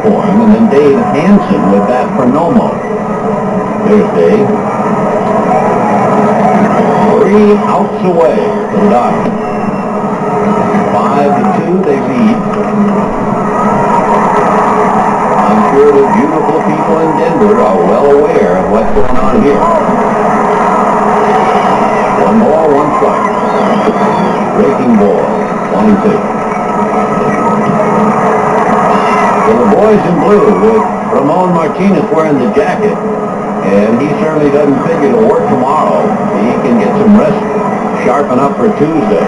for him, and then Dave Hansen would bat for Nomo. There's Dave. 3 outs away for the Dodgers. 5-2, they lead. I'm sure the beautiful people in Denver are well aware of what's going on here. 1 ball, 1 strike. Breaking ball, 1-2. So the boys in blue with Ramon Martinez wearing the jacket, and he certainly doesn't figure to work tomorrow. He can get some rest, sharpen up for Tuesday.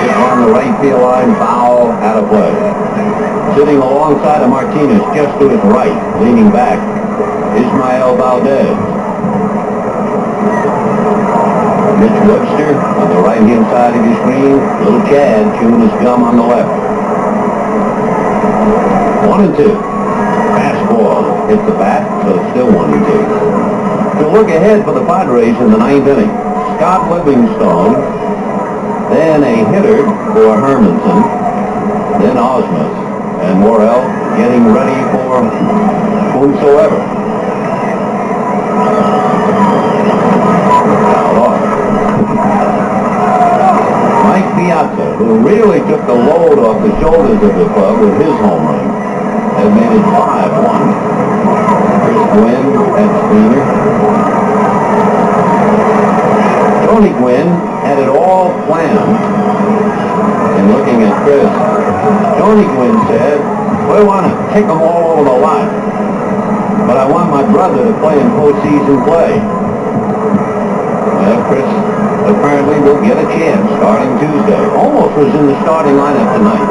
Hit on the right field line, foul, out of play. Sitting alongside of Martinez, just to his right, leaning back, Ismael Valdez. Mitch Webster on the right-hand side of your screen. Little Chad chewing his gum on the left. 1-2. Fastball hit the bat, so it's still 1-2. To look ahead for the Padres in the 9th inning, Scott Livingstone, then a hitter for Hermanson, then Osmus, and Morel getting ready for whomsoever. Mike Piazza, who really took the load off the shoulders of the club with his home run, has made it 5-1. Chris Gwynn at screener. Tony Gwynn had it all planned. And looking at Chris, Tony Gwynn said, "We want to kick them all over the lot, but I want my brother to play in postseason play." Well, Chris apparently will get a chance starting Tuesday. Almost was in the starting lineup tonight.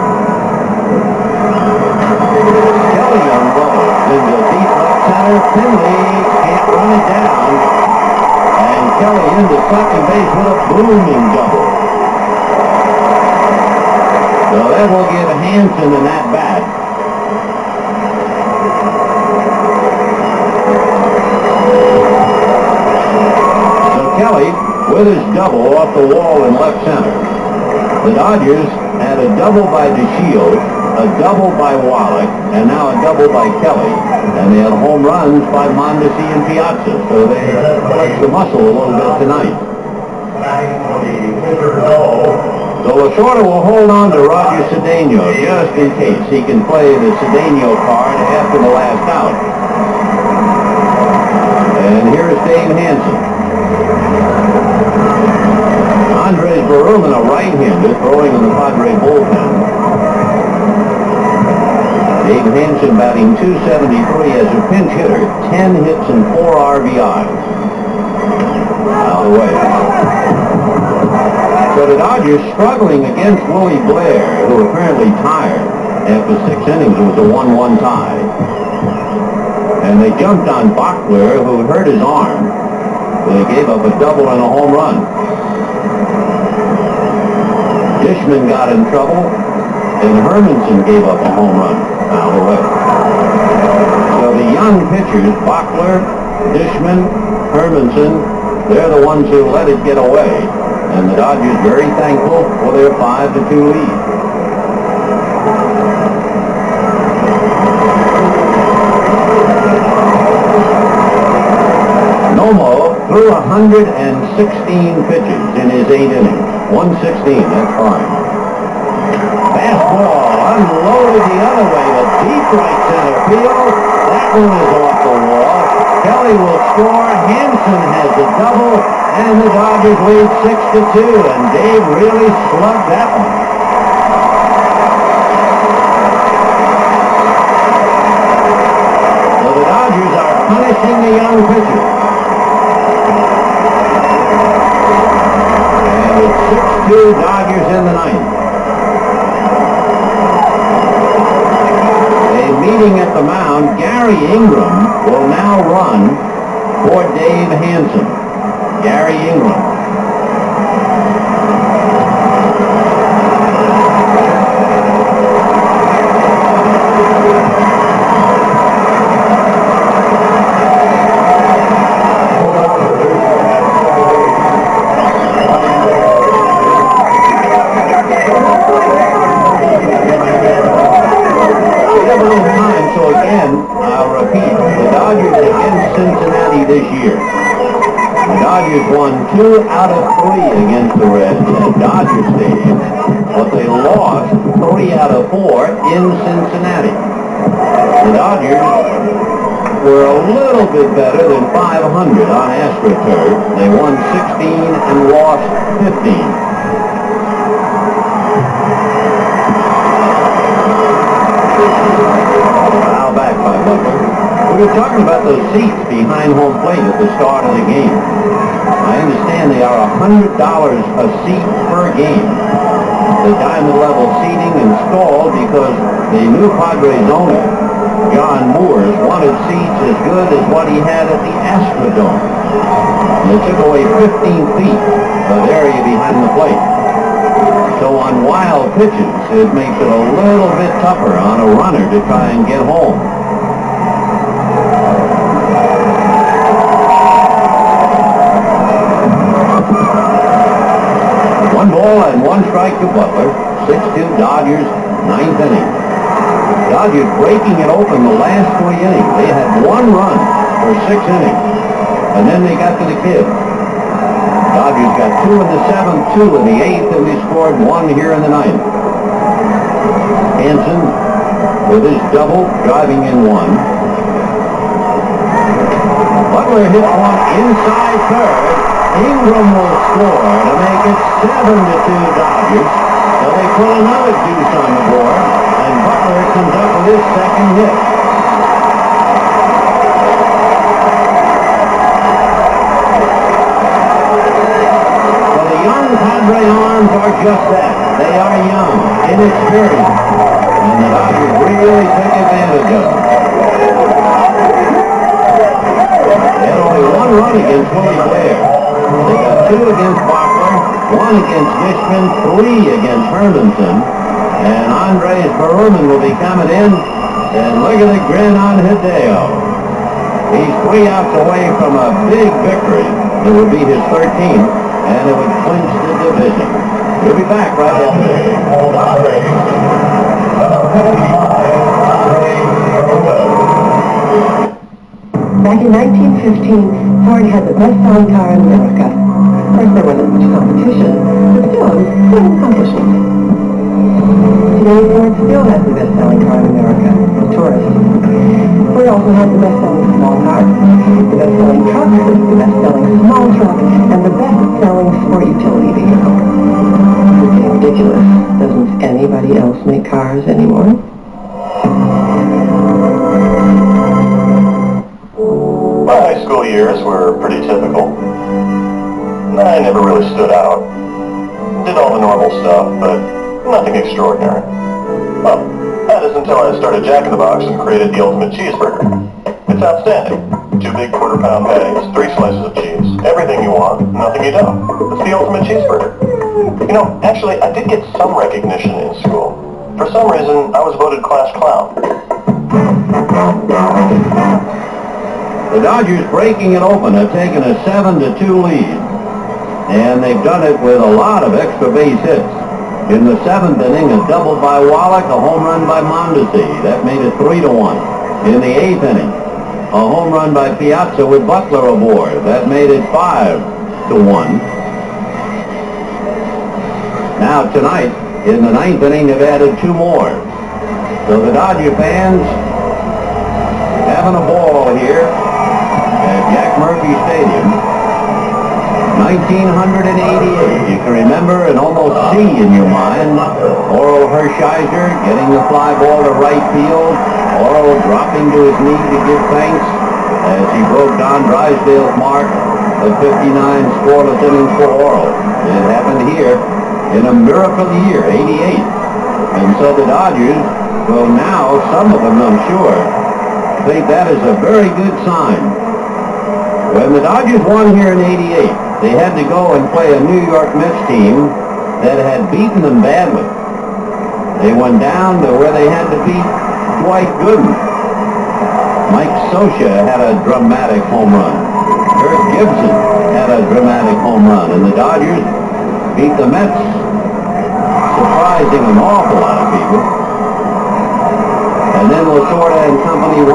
Kelly unrolled into deep left center. Finley can't run it down. And Kelly into second base with a booming double. So that will give Hansen an at-bat. So Kelly with his double off the wall in left center. The Dodgers had a double by DeShields, a double by Wallach, and now a double by Kelly. And they had home runs by Mondesi and Piazza, so they flexed the muscle a little bit tonight. So Lasorda will hold on to Roger Cedeno just in case he can play the Cedeno card after the last out. And here's Dave Hansen. Andres Berrumen, a right-hander, throwing in the Padre bullpen. Dave Hansen batting .273 as a pinch hitter, 10 hits and 4 RBIs. Out of the way. So the Dodgers struggling against Willie Blair, who apparently tired after 6 innings. It was a 1-1 tie. And they jumped on Bachler, who hurt his arm. They gave up a double and a home run. Dishman got in trouble, and Hermanson gave up a home run. Out of the way. So the young pitchers, Bachler, Dishman, Hermanson, they're the ones who let it get away. And the Dodgers very thankful for their 5-2 lead. Nomo threw 116 pitches in his 8 innings. 116, that's fine. Fastball unloaded the other way to deep right center field. That one is off the wall. Kelly will score. Hansen has a double, and the Dodgers lead 6-2. And Dave really slugged that one. So the Dodgers are punishing the young pitcher. And it's 6-2 Dodgers in the 9th. Meeting at the mound, Gary Ingram will now run for Dave Hansen. Gary Ingram. again, I'll repeat, the Dodgers against Cincinnati this year. The Dodgers won 2 out of 3 against the Reds at Dodger Stadium, but they lost 3 out of 4 in Cincinnati. The Dodgers were a little bit better than 500 on AstroTurf. They won 16 and lost 15. Foul back by Butler. We were talking about those seats behind home plate at the start of the game. I understand they are $100 a seat per game. The diamond level seating installed because the new Padres owner, John Moores, wanted seats as good as what he had at the Astrodome. And it took away 15 feet of area behind the plate. So on wild pitches, it makes it a little bit tougher on a runner to try and get home. 1 ball and 1 strike to Butler. 6-2 Dodgers, 9th inning. Dodgers breaking it open the last 3 innings. They had 1 run for 6 innings. And then they got to the kid. Dodgers got 2 in the 7th, 2 in the 8th, and they scored 1 here in the 9th. Hansen with his double, driving in 1. Butler hits 1 inside third. Ingram will score to make it 7-2 Dodgers. So they put another deuce on the board, and Butler comes up with his 2nd hit. So the young Padre arms are just that. They are young, inexperienced, and the Dodgers really took advantage of them. They had only 1 run against Willie Blair. They got 2 against Barkler, 1 against Dishman, 3 against Hermanson, and Andres Berman will be coming in, and look at the grin on Hideo. He's 3 outs away from a big victory. It would be his 13th, and it would clinch the division. We'll be back right after this. Back in 1915, Ford had the best-selling car in America. Of course, there wasn't much competition, but still, it was quite an accomplishment. Today, Ford still has the best-selling car in America, the Taurus. Ford also has the best-selling small car, the best-selling truck, the best-selling small truck, and the best-selling sport utility vehicle. It's getting ridiculous. Doesn't anybody else make cars anymore? My high school years were pretty typical. I never really stood out. Did all the normal stuff, but nothing extraordinary. Well, that is until I started Jack in the Box and created the ultimate cheeseburger. It's outstanding. 2 big quarter-pound bags, 3 slices of cheese, everything you want, nothing you don't. It's the ultimate cheeseburger. You know, actually, I did get some recognition in school. For some reason, I was voted class clown. The Dodgers breaking it open have taken a 7-2 lead, and they've done it with a lot of extra base hits. In the 7th inning, a double by Wallach, a home run by Mondesi. That made it 3-1. In the 8th inning, a home run by Piazza with Butler aboard. That made it 5-1. Now tonight, in the 9th inning, they've added 2 more. So the Dodger fans having a ball here at Jack Murphy Stadium. 1988. You can remember and almost see in your mind Oral Hershiser getting the fly ball to right field. Oral dropping to his knee to give thanks as he broke Don Drysdale's mark of 59 scoreless innings for Oral. It happened here in a miracle year, 88. And so the Dodgers will now, some of them I'm sure, think that is a very good sign. When the Dodgers won here in 88, they had to go and play a New York Mets team that had beaten them badly. They went down to where they had to beat Dwight Gooden. Mike Scioscia had a dramatic home run. Kirk Gibson had a dramatic home run. And the Dodgers beat the Mets, surprising an awful lot of people. And then Lasorda and company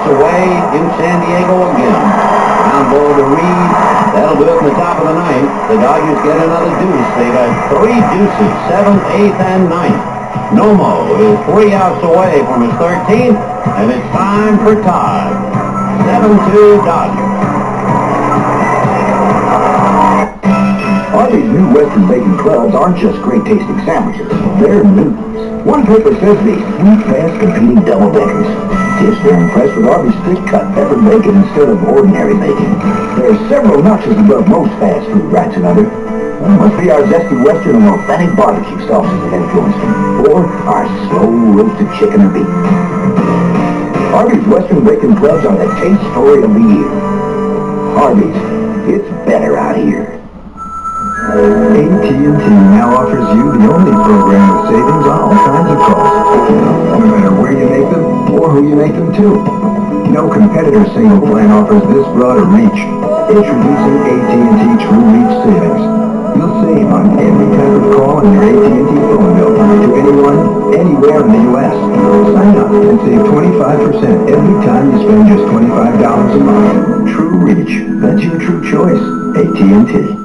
away in San Diego again. Ground ball to Reed. That'll do it in the top of the ninth. The Dodgers get another deuce. They got 3 deuces, 7th, 8th, and 9th. Nomo is 3 outs away from his 13th, and it's time for Todd. 7-2 Dodgers. Arby's new Western Bacon Clubs aren't just great tasting sandwiches. They're news. One paper says these 3 fast competing double-deckers. Kids are impressed with Arby's thick-cut peppered bacon instead of ordinary bacon. They're several notches above most fast food right another. Well, it must be our zesty Western and authentic barbecue sauces that influenced them, or our slow-roasted chicken or beef. Arby's Western Bacon Clubs are the taste story of the year. Arby's, it's better out here. AT&T now offers you the only program with savings on all kinds of costs, no matter where you make them or who you make them to. No competitor single plan offers this broader reach. Introducing AT&T True Reach Savings. You'll save on every type of call on your AT&T phone bill to anyone, anywhere in the U.S. Sign up and save 25% every time you spend just $25 a month. True Reach. That's your true choice. AT&T.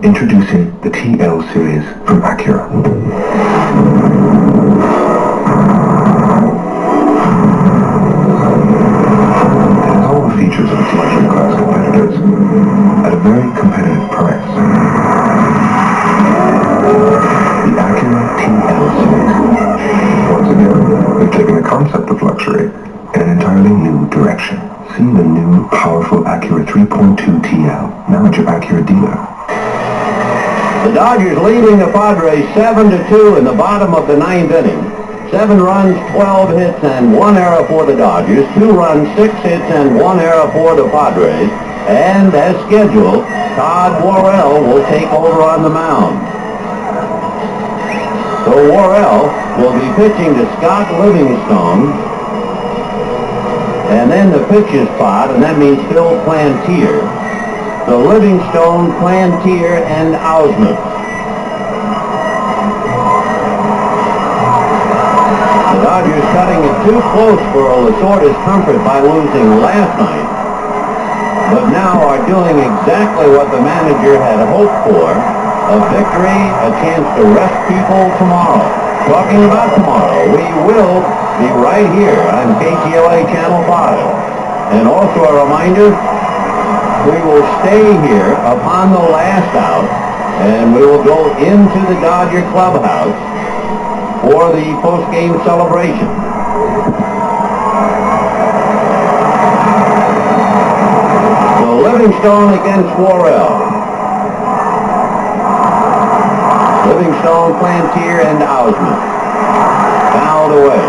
Introducing the TL series from Acura. It has all the features of its luxury class competitors at a very competitive price. The Acura TL series. Once again, they've taken the concept of luxury in an entirely new direction. See the new, powerful Acura 3.2 TL, now at your Acura dealer. The Dodgers leading the Padres 7-2 in the bottom of the 9th inning. 7 runs, 12 hits, and 1 error for the Dodgers. 2 runs, 6 hits, and 1 error for the Padres. And as scheduled, Todd Worrell will take over on the mound. So Worrell will be pitching to Scott Livingstone. And then the pitcher's spot, and that means Phil Plantier. So Livingstone, Plantier, and Ausmus. The Dodgers cutting it too close for Lasorda's comfort by losing last night, but now are doing exactly what the manager had hoped for, a victory, a chance to rest people tomorrow. Talking about tomorrow, we will be right here on KTLA Channel 5. And also a reminder, we will stay here upon the last out, and we will go into the Dodger clubhouse for the post-game celebration. So Livingstone against Worrell. Livingstone, Plantier, and Ausmus. Fouled away.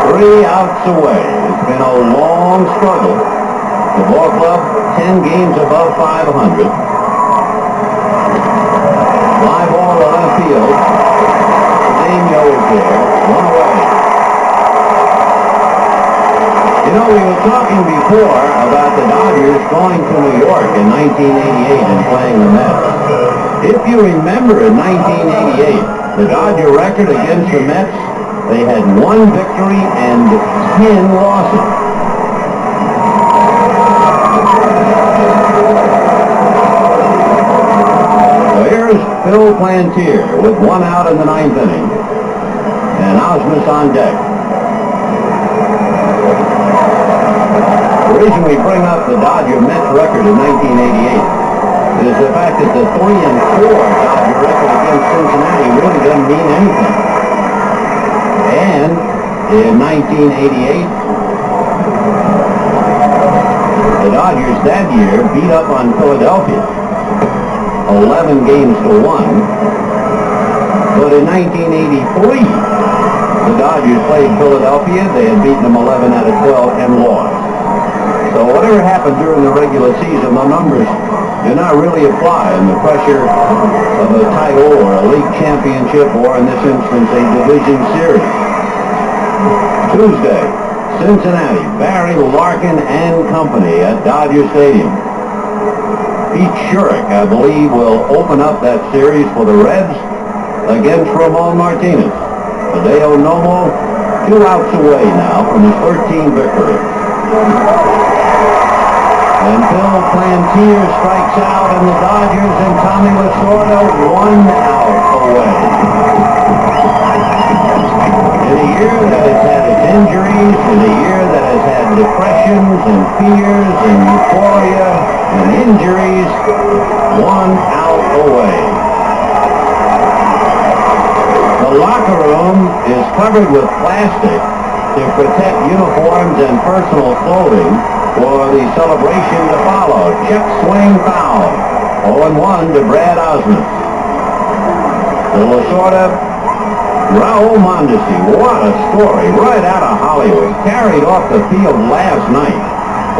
Three outs away. It's been a long struggle. The ball club, 10 games above 500. Fly ball to left field. Daniel is there. 1 away. You know, we were talking before about the Dodgers going to New York in 1988 and playing the Mets. If you remember in 1988, the Dodger record against the Mets, they had 1 victory and 10 losses. So here's Phil Plantier with 1 out in the 9th inning, and Ausmus on deck. The reason we bring up the Dodger-Mets record in 1988 is the fact that the 3-4 Dodger record against Cincinnati really doesn't mean anything. And in 1988, the Dodgers that year beat up on Philadelphia 11 games to 1. But in 1983, the Dodgers played Philadelphia. They had beaten them 11 out of 12 and lost. So whatever happened during the regular season, the numbers do not really apply in the pressure of a title or a league championship or, in this instance, a division series. Tuesday, Cincinnati, Barry Larkin and company at Dodger Stadium. Pete Shurik, I believe, will open up that series for the Reds against Ramon Martinez. Hideo Nomo, 2 outs away now from his 13th victory. And Bill Plantier strikes out, and the Dodgers and Tommy Lasorda 1 out away. In a year that has had its injuries, in a year that has had depressions and fears and euphoria and injuries, 1 out away. The locker room is covered with plastic to protect uniforms and personal clothing for the celebration to follow. Check swing foul. 0-1 to Brad Osmond. The Lasorda, Raul Mondesi, what a story, right out of Hollywood. Carried off the field last night.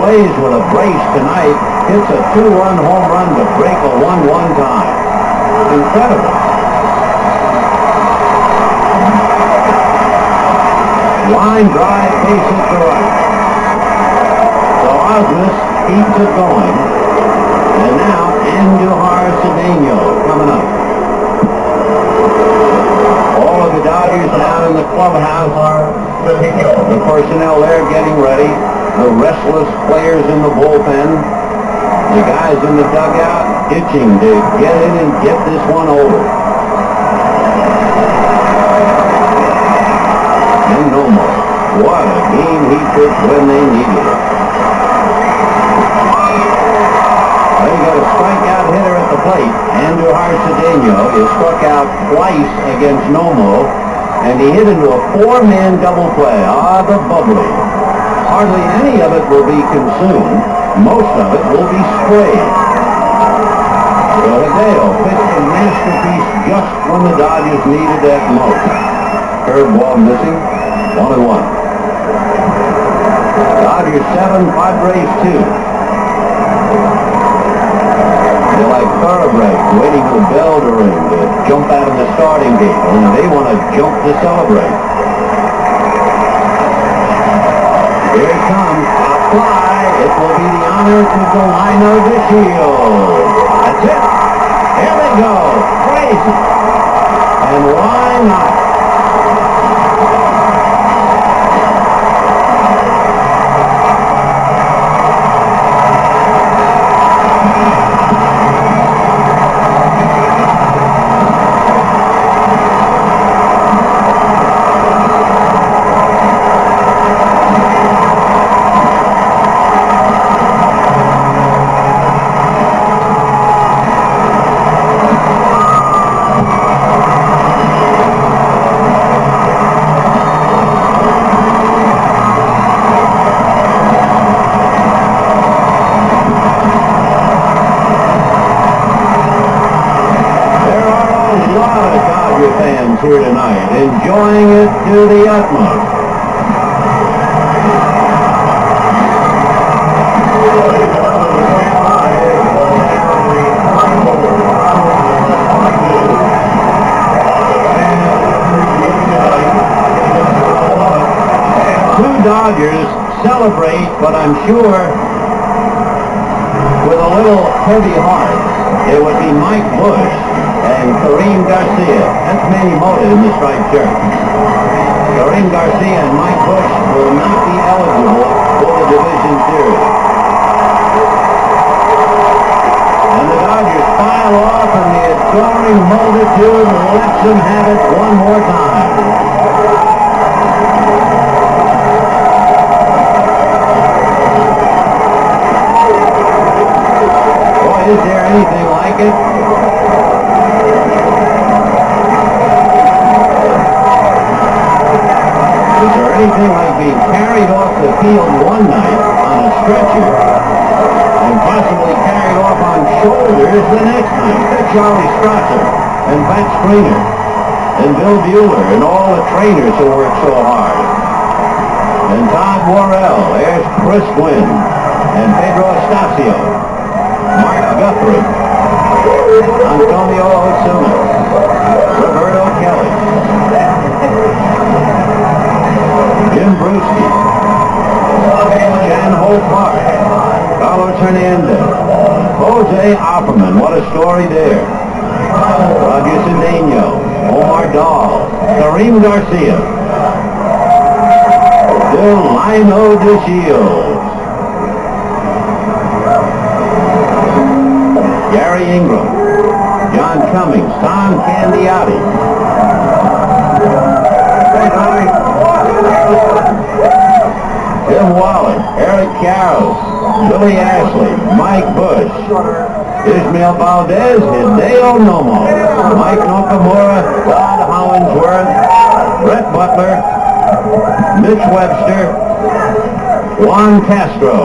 Plays with a brace tonight. Hits a 2-run home run to break a 1-1 tie. Incredible. Line drive, bases to right. So Osmus keeps it going. And now Andujar Cedeno coming up. All of the Dodgers down in the clubhouse. The personnel there getting ready. The restless players in the bullpen. The guys in the dugout itching to get in and get this one over. And no more. What a game he took when they needed it. Well, you got a strikeout hitter at the plate. Andujar Cedeno is struck out twice against Nomo, and he hit into a 4-man double play. Ah, the bubbly. Hardly any of it will be consumed. Most of it will be sprayed. So Hideo pitched a masterpiece just when the Dodgers needed that most. Curveball missing. 1-1. Dodgers 7, Padres 2. They're like thoroughbreds waiting for the bell to ring to jump out of the starting gate, and they want to jump to celebrate. Here it comes. A fly. It will be the honor to Delino the Shield. That's it. Here they go. Crazy. And why not? Here tonight, enjoying it to the utmost. Two Dodgers celebrate, but I'm sure with a little heavy heart. It would be Mike Bush and Kareem Garcia. That's Manny Mota in the striped shirt. Kareem Garcia and Mike Bush will not be eligible for the division series. And the Dodgers file off, and the adoring multitude lets them have it one more time. Boy, is there anything like it? Is there anything like being carried off the field one night on a stretcher and possibly carried off on shoulders the next night? That's Charlie Strasser and Pat Springer and Bill Bueller and all the trainers who worked so hard. And Todd Worrell, there's Chris Gwynn and Pedro Estacio, Mark Guthrie, Antonio Osuna, Roberto Kelly, Jim Brewski, Jan Holt Park, Carlos Hernandez, Jose Corey Dare, Roger Cedeno, Omar Dahl, Kareem Garcia, Delino DeShields, Gary Ingram, John Cummings, Tom Candiotti, Tim Wallen, Eric Karros, Billy Ashley, Mike Bush, Ishmael Valdez, Hideo Nomo, Mike Nakamura, Todd Hollingsworth, Brett Butler, Mitch Webster, Juan Castro,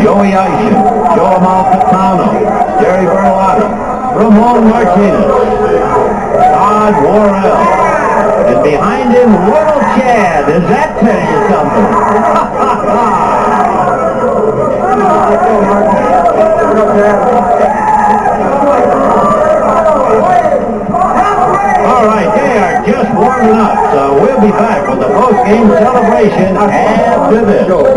Joey Eishen, Joe Malcatano, Jerry Berlotti, Ramon Martinez, Todd Worrell, and behind him, little Chad. Does that tell you something? All right, they are just warming up, so we'll be back with the post-game celebration after this.